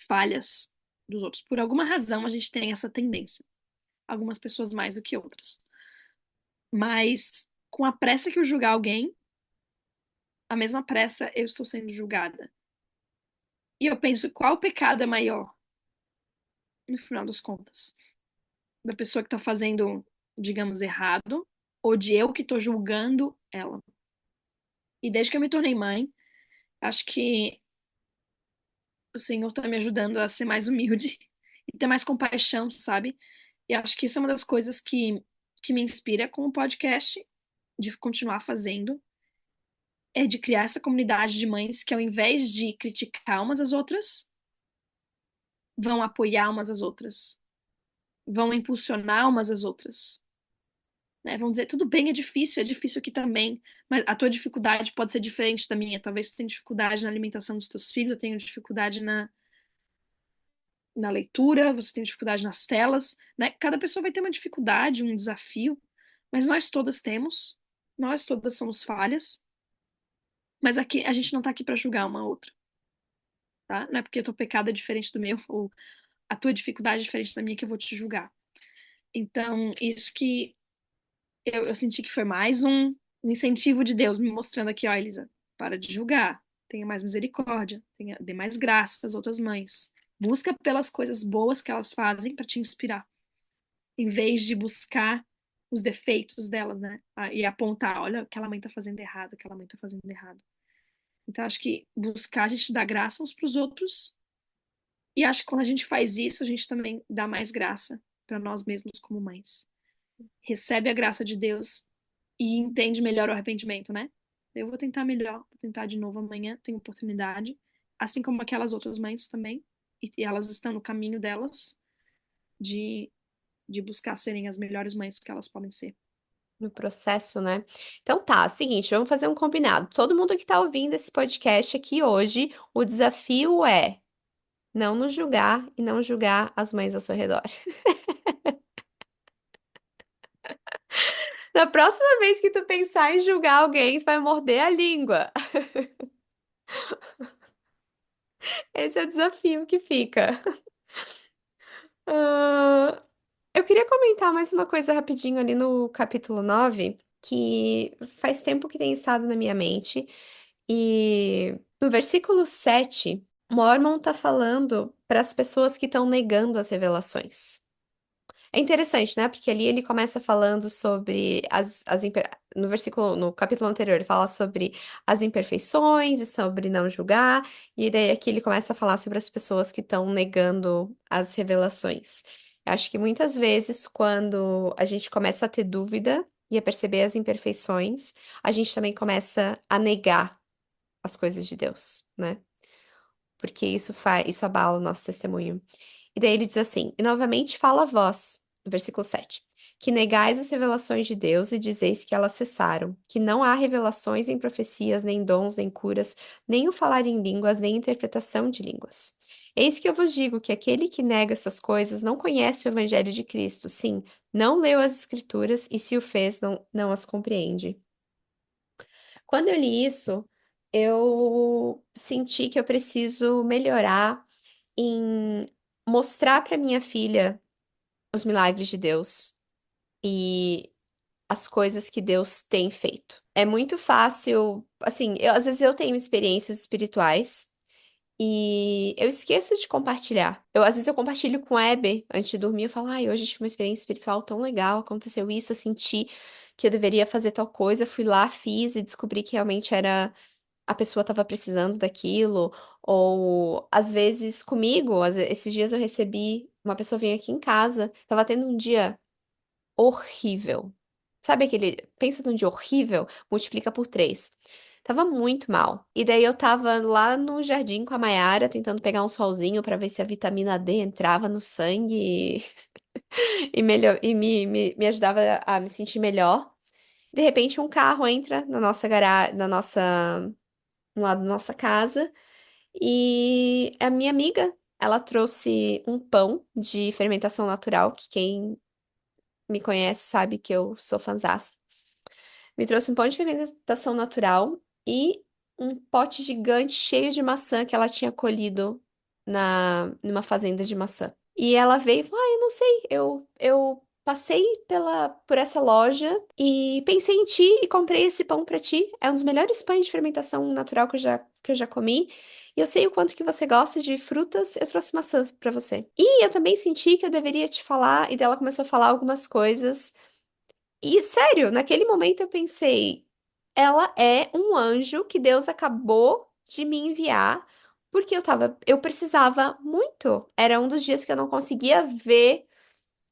falhas dos outros. Por alguma razão a gente tem essa tendência. Algumas pessoas mais do que outras. Mas com a pressa que eu julgar alguém, a mesma pressa eu estou sendo julgada. E eu penso, qual pecado é maior, no final das contas? Da pessoa que está fazendo, digamos, errado, ou de eu que estou julgando ela? E desde que eu me tornei mãe, acho que o Senhor está me ajudando a ser mais humilde e ter mais compaixão, sabe? E acho que isso é uma das coisas que me inspira com o podcast, de continuar fazendo, é de criar essa comunidade de mães que, ao invés de criticar umas às outras, vão apoiar umas às outras, vão impulsionar umas às outras. Né? Vão dizer, tudo bem, é difícil aqui também, mas a tua dificuldade pode ser diferente da minha. Talvez tu tenha dificuldade na alimentação dos teus filhos, eu tenho dificuldade na leitura, você tem dificuldade nas telas, né? Cada pessoa vai ter uma dificuldade, um desafio, mas nós todas temos, nós todas somos falhas, mas aqui a gente não tá aqui para julgar uma outra, tá? Não é porque o teu pecado é diferente do meu, ou a tua dificuldade é diferente da minha que eu vou te julgar. Então, isso que eu senti que foi mais um incentivo de Deus me mostrando aqui, ó, Elisa, para de julgar, tenha mais misericórdia, dê mais graça às outras mães. Busca pelas coisas boas que elas fazem para te inspirar, em vez de buscar os defeitos delas, né? E apontar, olha, aquela mãe tá fazendo errado, aquela mãe tá fazendo errado. Então, acho que buscar a gente dar graça uns para os outros, e acho que quando a gente faz isso, a gente também dá mais graça para nós mesmos como mães. Recebe a graça de Deus e entende melhor o arrependimento, né? Eu vou tentar melhor, vou tentar de novo amanhã, tenho oportunidade, assim como aquelas outras mães também, e elas estão no caminho delas de, de buscar serem as melhores mães que elas podem ser. No processo, né? Então tá, seguinte, vamos fazer um combinado. Todo mundo que tá ouvindo esse podcast aqui hoje, o desafio é não nos julgar e não julgar as mães ao seu redor. Na próxima vez que tu pensar em julgar alguém, tu vai morder a língua. Esse é o desafio que fica. Ah, eu queria comentar mais uma coisa rapidinho ali no capítulo 9, que faz tempo que tem estado na minha mente. E no versículo 7, Mormon tá falando para as pessoas que estão negando as revelações. É interessante, né? Porque ali ele começa falando sobre no versículo, no capítulo anterior, ele fala sobre as imperfeições e sobre não julgar, e daí aqui ele começa a falar sobre as pessoas que estão negando as revelações. Eu acho que muitas vezes, quando a gente começa a ter dúvida e a perceber as imperfeições, a gente também começa a negar as coisas de Deus, né? Porque isso abala o nosso testemunho. E daí ele diz assim: E novamente fala a vós, no versículo 7, que negais as revelações de Deus e dizeis que elas cessaram, que não há revelações em profecias, nem dons, nem curas, nem o falar em línguas, nem interpretação de línguas. Eis que eu vos digo que aquele que nega essas coisas não conhece o evangelho de Cristo, sim, não leu as Escrituras e se o fez, não as compreende. Quando eu li isso, eu senti que eu preciso melhorar em mostrar para minha filha os milagres de Deus e as coisas que Deus tem feito. É muito fácil, assim, às vezes eu tenho experiências espirituais e eu esqueço de compartilhar. Às vezes eu compartilho com a Abby antes de dormir, eu falo, ai, hoje eu tive uma experiência espiritual tão legal, aconteceu isso, eu senti que eu deveria fazer tal coisa, fui lá, fiz e descobri que realmente era a pessoa estava precisando daquilo, ou às vezes comigo, esses dias eu recebi, uma pessoa veio aqui em casa, estava tendo um dia horrível. Sabe aquele, pensa num dia horrível, multiplica por três. Tava muito mal. E daí eu tava lá no jardim com a Mayara, tentando pegar um solzinho pra ver se a vitamina D entrava no sangue e me ajudava a me sentir melhor. De repente, um carro entra na nossa garagem, no lado da nossa casa. E a minha amiga, ela trouxe um pão de fermentação natural, que quem me conhece sabe que eu sou fãzaça. Me trouxe um pão de fermentação natural e um pote gigante cheio de maçã que ela tinha colhido numa fazenda de maçã. E ela veio e falou: Ah, eu não sei, eu passei por essa loja e pensei em ti e comprei esse pão pra ti. É um dos melhores pães de fermentação natural que eu já comi. E eu sei o quanto que você gosta de frutas, eu trouxe maçãs pra você. E eu também senti que eu deveria te falar, e dela começou a falar algumas coisas. E, sério, naquele momento eu pensei, ela é um anjo que Deus acabou de me enviar, porque eu precisava muito. Era um dos dias que eu não conseguia ver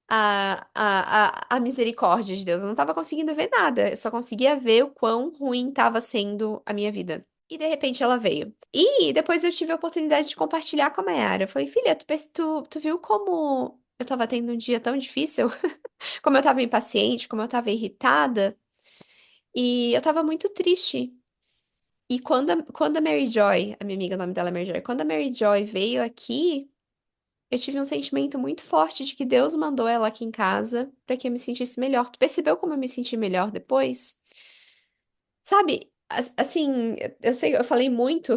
a misericórdia de Deus. Eu não estava conseguindo ver nada, eu só conseguia ver o quão ruim estava sendo a minha vida. E de repente ela veio. E depois eu tive a oportunidade de compartilhar com a Mayara. Eu falei, filha, tu viu como eu tava tendo um dia tão difícil? Como eu tava impaciente, como eu tava irritada, e eu tava muito triste. E quando a Mary Joy, a minha amiga, o nome dela é Mary Joy, quando a Mary Joy veio aqui, eu tive um sentimento muito forte de que Deus mandou ela aqui em casa pra que eu me sentisse melhor. Tu percebeu como eu me senti melhor depois? Sabe, assim, eu sei, eu falei muito,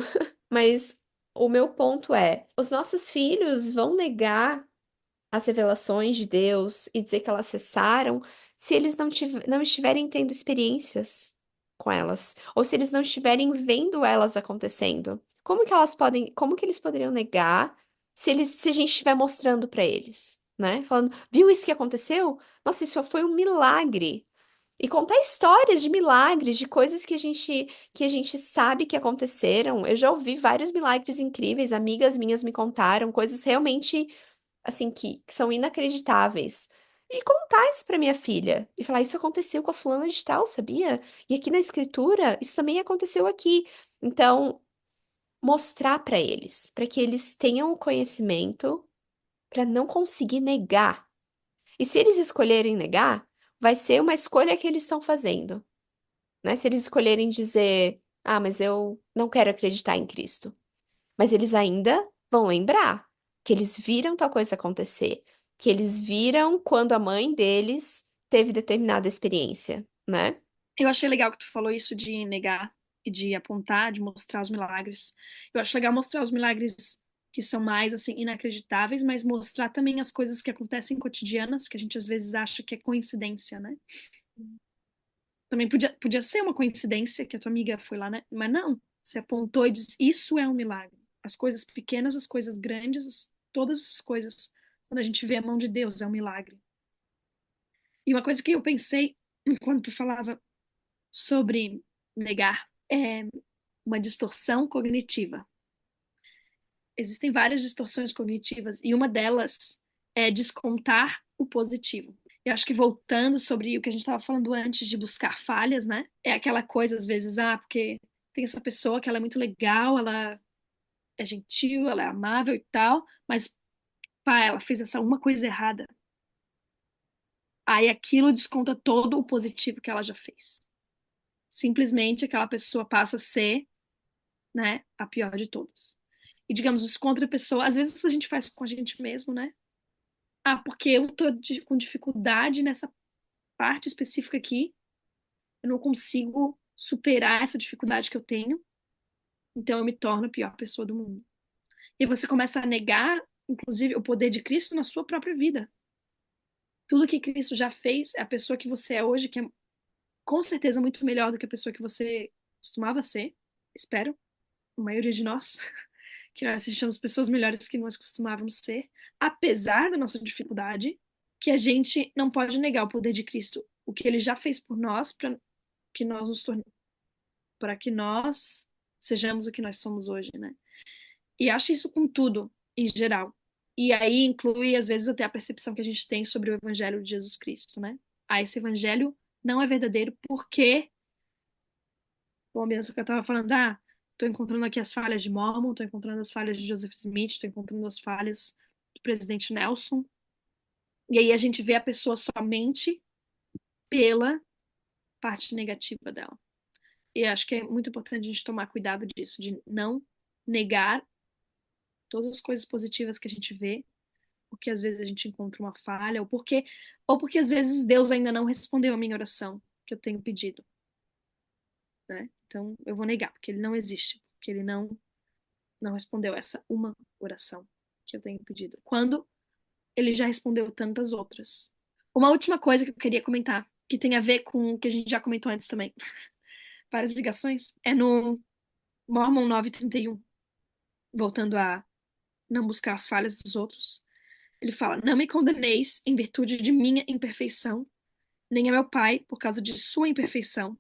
mas o meu ponto é, os nossos filhos vão negar as revelações de Deus e dizer que elas cessaram se eles não estiverem tendo experiências com elas, ou se eles não estiverem vendo elas acontecendo. Como que eles poderiam negar se a gente estiver mostrando para eles, né? Falando, viu isso que aconteceu? Nossa, isso foi um milagre. E contar histórias de milagres, de coisas que a gente sabe que aconteceram. Eu já ouvi vários milagres incríveis, amigas minhas me contaram coisas realmente assim, que são inacreditáveis. E contar isso pra minha filha. E falar, isso aconteceu com a fulana de tal, sabia? E aqui na escritura, isso também aconteceu aqui. Então, mostrar pra eles, pra que eles tenham o conhecimento pra não conseguir negar. E se eles escolherem negar, vai ser uma escolha que eles estão fazendo, né? Se eles escolherem dizer, ah, mas eu não quero acreditar em Cristo. Mas eles ainda vão lembrar que eles viram tal coisa acontecer, que eles viram quando a mãe deles teve determinada experiência, né? Eu achei legal que tu falou isso de negar e de apontar, de mostrar os milagres. Eu acho legal mostrar os milagres que são mais assim inacreditáveis, mas mostrar também as coisas que acontecem cotidianas, que a gente às vezes acha que é coincidência, né? Também podia ser uma coincidência que a tua amiga foi lá, né? Mas não, você apontou e disse, isso é um milagre. As coisas pequenas, as coisas grandes, todas as coisas, quando a gente vê a mão de Deus, é um milagre. E uma coisa que eu pensei enquanto tu falava sobre negar é uma distorção cognitiva. Existem várias distorções cognitivas e uma delas é descontar o positivo. Eu acho que voltando sobre o que a gente estava falando antes de buscar falhas, né? É aquela coisa às vezes, porque tem essa pessoa que ela é muito legal, ela é gentil, ela é amável e tal, mas pá, ela fez essa uma coisa errada. Aí aquilo desconta todo o positivo que ela já fez. Simplesmente aquela pessoa passa a ser, né, a pior de todos. E digamos, isso contra a pessoa, às vezes a gente faz com a gente mesmo, né? Porque eu tô com dificuldade nessa parte específica aqui, eu não consigo superar essa dificuldade que eu tenho, então eu me torno a pior pessoa do mundo. E você começa a negar, inclusive, o poder de Cristo na sua própria vida. Tudo que Cristo já fez, é a pessoa que você é hoje, que é com certeza muito melhor do que a pessoa que você costumava ser, espero, a maioria de nós. Que nós sejamos pessoas melhores que nós costumávamos ser, apesar da nossa dificuldade, que a gente não pode negar o poder de Cristo, o que ele já fez por nós, para que nós nos tornemos, para que nós sejamos o que nós somos hoje, né? E acho isso com tudo, em geral. E aí inclui, às vezes, até a percepção que a gente tem sobre o Evangelho de Jesus Cristo, né? Esse Evangelho não é verdadeiro porque, bom, mesmo que eu estava falando, tô encontrando aqui as falhas de Mormon, tô encontrando as falhas de Joseph Smith, tô encontrando as falhas do presidente Nelson. E aí a gente vê a pessoa somente pela parte negativa dela. E acho que é muito importante a gente tomar cuidado disso, de não negar todas as coisas positivas que a gente vê, porque às vezes a gente encontra uma falha, ou porque às vezes Deus ainda não respondeu a minha oração que eu tenho pedido, né? Então eu vou negar, porque ele não existe, porque ele não respondeu essa uma oração que eu tenho pedido. Quando ele já respondeu tantas outras. Uma última coisa que eu queria comentar, que tem a ver com o que a gente já comentou antes também, várias ligações, é no Mormon 9:31, voltando a não buscar as falhas dos outros. Ele fala: Não me condeneis em virtude de minha imperfeição, nem a meu pai por causa de sua imperfeição,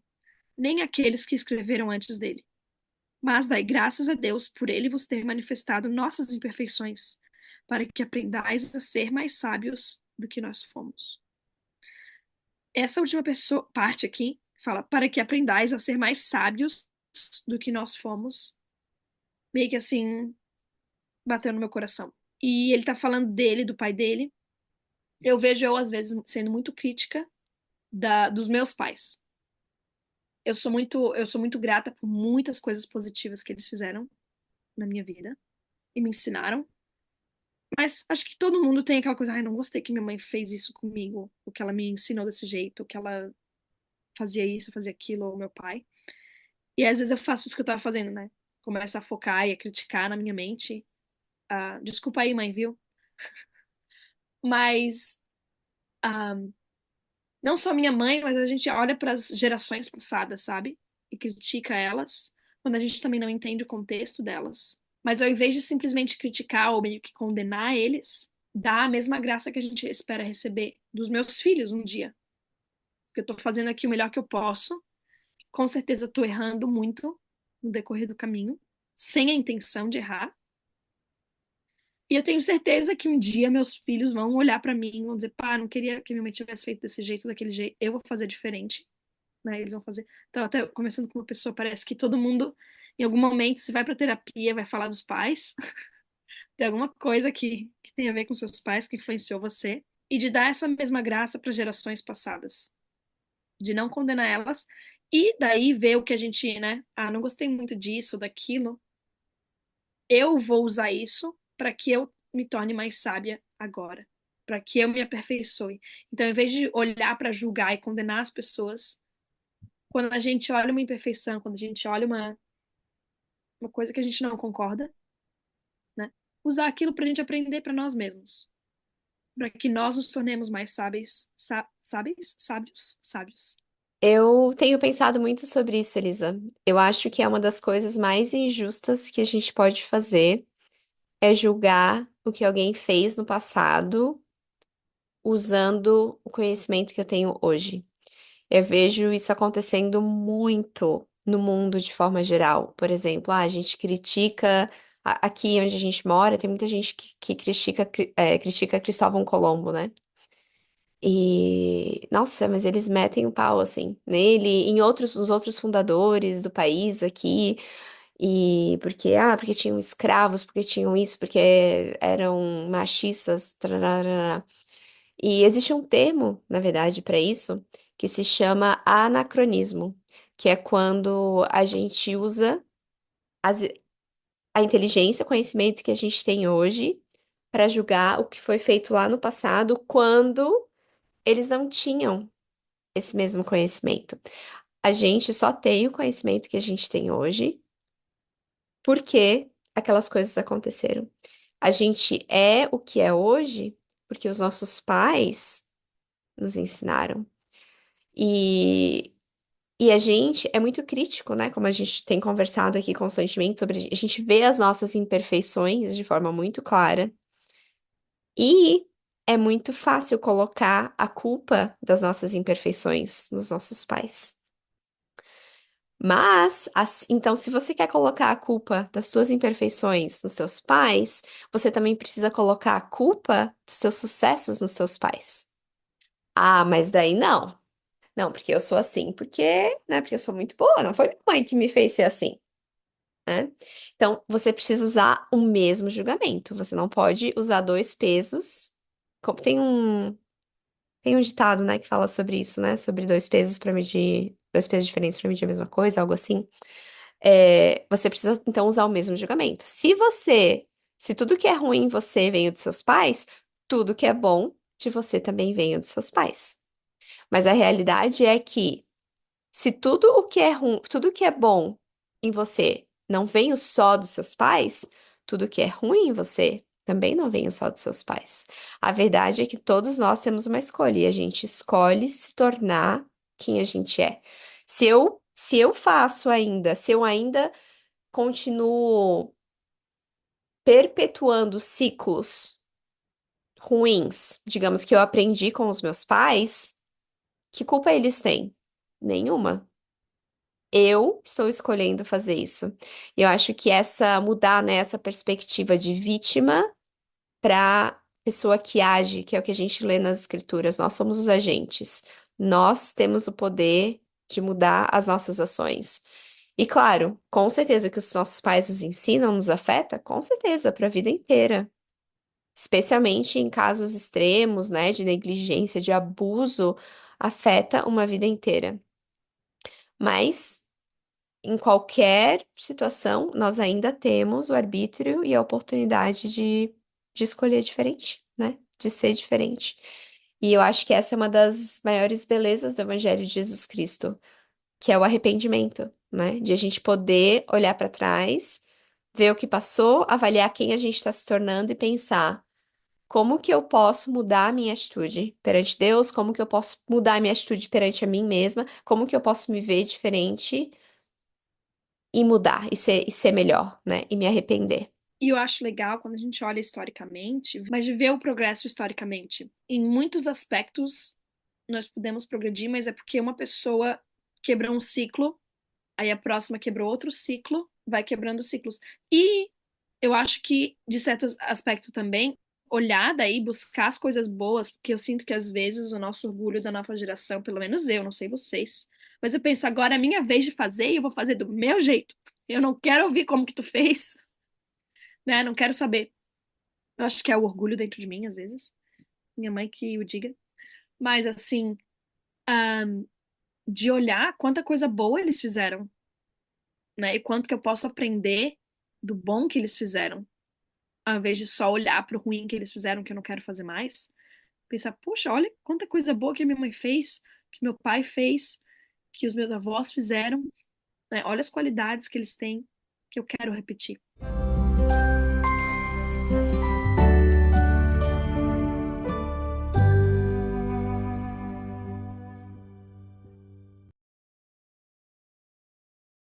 nem aqueles que escreveram antes dele. Mas dai graças a Deus por ele vos ter manifestado nossas imperfeições, para que aprendais a ser mais sábios do que nós fomos. Essa última parte aqui fala, para que aprendais a ser mais sábios do que nós fomos, meio que assim, bateu no meu coração. E ele tá falando dele, do pai dele. Eu às vezes, sendo muito crítica dos meus pais. Eu sou muito grata por muitas coisas positivas que eles fizeram na minha vida e me ensinaram. Mas acho que todo mundo tem aquela coisa, ai, não gostei que minha mãe fez isso comigo, ou que ela me ensinou desse jeito, ou que ela fazia isso, fazia aquilo, ou meu pai. E às vezes eu faço isso que eu tava fazendo, né? Começo a focar e a criticar na minha mente. Desculpa aí, mãe, viu? Mas ah, não só minha mãe, mas a gente olha para as gerações passadas, sabe? E critica elas, quando a gente também não entende o contexto delas. Mas ao invés de simplesmente criticar ou meio que condenar eles, dá a mesma graça que a gente espera receber dos meus filhos um dia. Porque eu tô fazendo aqui o melhor que eu posso. Com certeza tô errando muito no decorrer do caminho, sem a intenção de errar. E eu tenho certeza que um dia meus filhos vão olhar pra mim e vão dizer, pá, não queria que minha mãe tivesse feito desse jeito, daquele jeito, eu vou fazer diferente, né? Eles vão fazer. Então, até conversando com uma pessoa, parece que todo mundo, em algum momento, se vai pra terapia, vai falar dos pais, tem alguma coisa que tem a ver com seus pais que influenciou você, e de dar essa mesma graça para gerações passadas, de não condenar elas, e daí ver o que a gente, né? Ah, não gostei muito disso, daquilo, eu vou usar isso para que eu me torne mais sábia agora, para que eu me aperfeiçoe. Então, em vez de olhar para julgar e condenar as pessoas, quando a gente olha uma imperfeição, quando a gente olha uma coisa que a gente não concorda, né? Usar aquilo para a gente aprender para nós mesmos, para que nós nos tornemos mais sábios, sábios, sábios, sábios. Eu tenho pensado muito sobre isso, Elisa. Eu acho que é uma das coisas mais injustas que a gente pode fazer é julgar o que alguém fez no passado usando o conhecimento que eu tenho hoje. Eu vejo isso acontecendo muito no mundo de forma geral. Por exemplo, a gente critica. Aqui onde a gente mora, tem muita gente que critica, critica Cristóvão Colombo, né? E, nossa, mas eles metem o pau, assim, nele, em outros, nos outros fundadores do país aqui, e porque tinham escravos, porque tinham isso, porque eram machistas, tararara. E existe um termo, na verdade, para isso, que se chama anacronismo, que é quando a gente usa as- a inteligência, o conhecimento que a gente tem hoje para julgar o que foi feito lá no passado, quando eles não tinham esse mesmo conhecimento. A gente só tem o conhecimento que a gente tem hoje porque aquelas coisas aconteceram. A gente é o que é hoje porque os nossos pais nos ensinaram. E, e a gente é muito crítico, né? Como a gente tem conversado aqui constantemente sobre, a gente vê as nossas imperfeições de forma muito clara. E é muito fácil colocar a culpa das nossas imperfeições nos nossos pais. Mas, então, se você quer colocar a culpa das suas imperfeições nos seus pais, você também precisa colocar a culpa dos seus sucessos nos seus pais. Ah, mas daí não. Não, porque eu sou assim, porque eu sou muito boa, não foi minha mãe que me fez ser assim, né? Então, você precisa usar o mesmo julgamento. Você não pode usar dois pesos. Tem um ditado, né, que fala sobre isso, né? Sobre dois pesos diferentes para medir a mesma coisa, algo assim. Você precisa então usar o mesmo julgamento. Se tudo que é ruim em você veio dos seus pais, tudo que é bom de você também veio dos seus pais. Mas a realidade é que se tudo o que é ruim, tudo o que é bom em você não veio só dos seus pais, tudo que é ruim em você também não veio só dos seus pais. A verdade é que todos nós temos uma escolha e a gente escolhe se tornar quem a gente é. Se eu ainda continuo perpetuando ciclos ruins, digamos que eu aprendi com os meus pais, que culpa eles têm? Nenhuma. Eu estou escolhendo fazer isso. E eu acho que mudar, né, essa perspectiva de vítima para pessoa que age, que é o que a gente lê nas escrituras, nós somos os agentes. Nós temos o poder de mudar as nossas ações. E claro, com certeza que os nossos pais nos ensinam, nos afeta, com certeza, para a vida inteira. Especialmente em casos extremos, né, de negligência, de abuso, afeta uma vida inteira. Mas em qualquer situação, nós ainda temos o arbítrio e a oportunidade de escolher diferente, né? De ser diferente. E eu acho que essa é uma das maiores belezas do Evangelho de Jesus Cristo, que é o arrependimento, né? De a gente poder olhar para trás, ver o que passou, avaliar quem a gente está se tornando e pensar. como que eu posso mudar a minha atitude perante Deus, como que eu posso mudar a minha atitude perante a mim mesma, como que eu posso me ver diferente e mudar e ser melhor, né? E me arrepender. E eu acho legal quando a gente olha historicamente, mas de ver o progresso historicamente. Em muitos aspectos, nós podemos progredir, mas é porque uma pessoa quebrou um ciclo, aí a próxima quebrou outro ciclo, vai quebrando ciclos. E eu acho que, de certo aspecto também, olhar daí, buscar as coisas boas, porque eu sinto que às vezes o nosso orgulho da nova geração, pelo menos eu, não sei vocês, mas eu penso, agora é minha vez de fazer e eu vou fazer do meu jeito. Eu não quero ouvir como que tu fez, né? Não quero saber. Eu acho que é o orgulho dentro de mim, às vezes. Minha mãe que o diga. Mas, assim, de olhar quanta coisa boa eles fizeram, né? E quanto que eu posso aprender do bom que eles fizeram, ao invés de só olhar pro ruim que eles fizeram, que eu não quero fazer mais. Pensar, poxa, olha quanta coisa boa que a minha mãe fez, que meu pai fez, que os meus avós fizeram, né? Olha as qualidades que eles têm, que eu quero repetir.